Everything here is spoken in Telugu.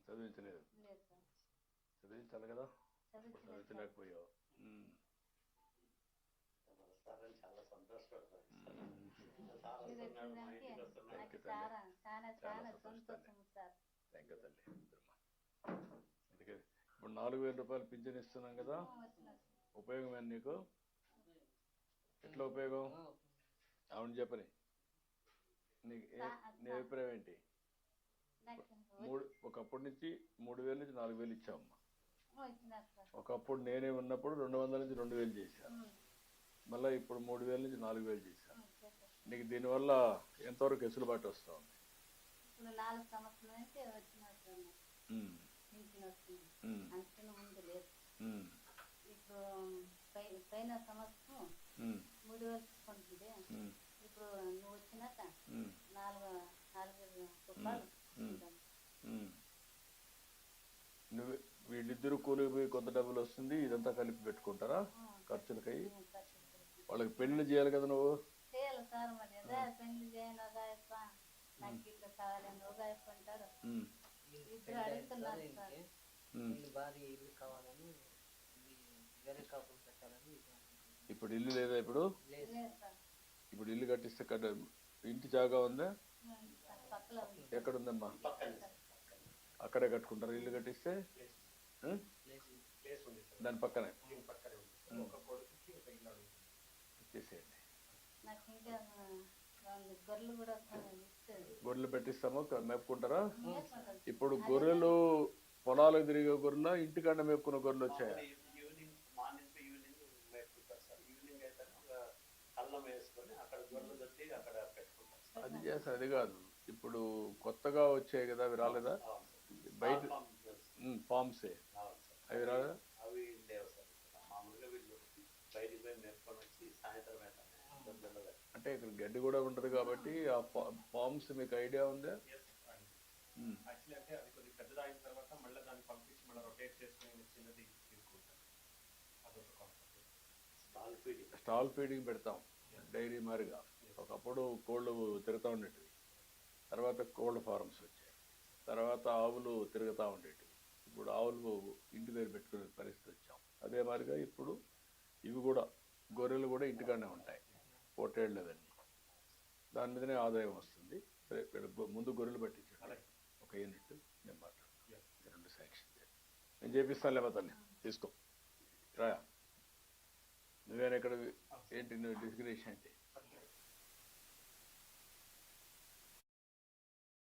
చదివించలేదు. చదివించాలి కదా, చదివించలేకపోయావు. చాలా సంతోషపడతాను. థ్యాంక్ యూ తల్లి. అందుకే ఇప్పుడు 4,000 రూపాయలు పింఛన్ ఇస్తున్నాం కదా, ఉపయోగమే నీకు. ఎట్లా ఉపయోగం అవును చెప్పని, నీకు నీ అభిప్రాయం ఏంటి? ఒకప్పటి నుంచి 3,000 నుంచి 4,000 ఇచ్చామమ్మా. ఒకప్పుడు నేనే ఉన్నప్పుడు 200 నుంచి 2,000 చేశాను. మళ్ళీ ఇప్పుడు 3,000 నుంచి 4,000 చేశాను. నీకు దీనివల్ల ఎంతవరకు వెసులుబాటు వస్తూ ఉంది? పైన సంవత్సరం 3,000 తీసుకుంటుంది. ఇప్పుడు నువ్వు వచ్చినాక 4,000 రూపాయలు. నువ్వు వీళ్ళిద్దరు కూలికి పోయి కొంత డబ్బులు వస్తుంది, ఇదంతా కలిపి పెట్టుకుంటారా ఖర్చులకై? వాళ్ళకి పెళ్లి చేయాలి కదా నువ్వు? చేయాలి సార్. మరి పెళ్లి చేయను నాకు ఇల్లు కావాలని ఉగాయకుంటారు. ఇద్దరు అడుగుతున్నారు సార్. ఇప్పుడు ఇల్లు లేదా? ఇప్పుడు ఇప్పుడు ఇల్లు కట్టిస్తే ఇంటి జాగా ఉందా? ఎక్కడుందమ్మా? అక్కడే కట్టుకుంటారు ఇల్లు కట్టిస్తే? దాని పక్కనే ఇచ్చేసేయండి. గొర్రెలు పెట్టిస్తాము, మేపుకుంటారా? ఇప్పుడు గొర్రెలు పొలాలకు తిరిగే గొర్రెలు, ఇంటికాడ మేపుకున్న గొర్రెలు వచ్చాయా? అది చేస్తారు. అది కాదు, ఇప్పుడు కొత్తగా వచ్చాయి కదా, అవి రాలేదా? బయట ఫామ్సే అవి రాలేదా? అంటే ఇక్కడ గడ్డి కూడా ఉంటుంది కాబట్టి ఆ ఫామ్స్ మీకు ఐడియా ఉందా? స్టాల్ ఫీడింగ్ పెడతాం డైరీ మారిగా. ఒకప్పుడు కోళ్ళు తిరుగుతూ ఉండేటివి, తర్వాత కోళ్ళ ఫార్మ్స్ వచ్చాయి, తర్వాత ఆవులు తిరుగుతూ ఉండేటివి, ఇప్పుడు ఆవులు ఇంటి దగ్గర పెట్టుకునే పరిస్థితి వచ్చాం. అదే మాదిరిగా ఇప్పుడు ఇవి కూడా, గొర్రెలు కూడా ఇంటికాడనే ఉంటాయి, పోటేళ్ళు అవన్నీ. దాని మీదనే ఆదాయం వస్తుంది. ముందు గొర్రెలు పట్టించండి, ఒక యూనిట్ నేను మాట్లాడుతాను, 2 శాంక్షన్ చేయండి. నేను చేపిస్తాను లేవా తల్లి, తీసుకో రాయా. నువ్వేనా ఇక్కడ ఏంటి నువ్వు డిస్గ్రేషన్ అంటే?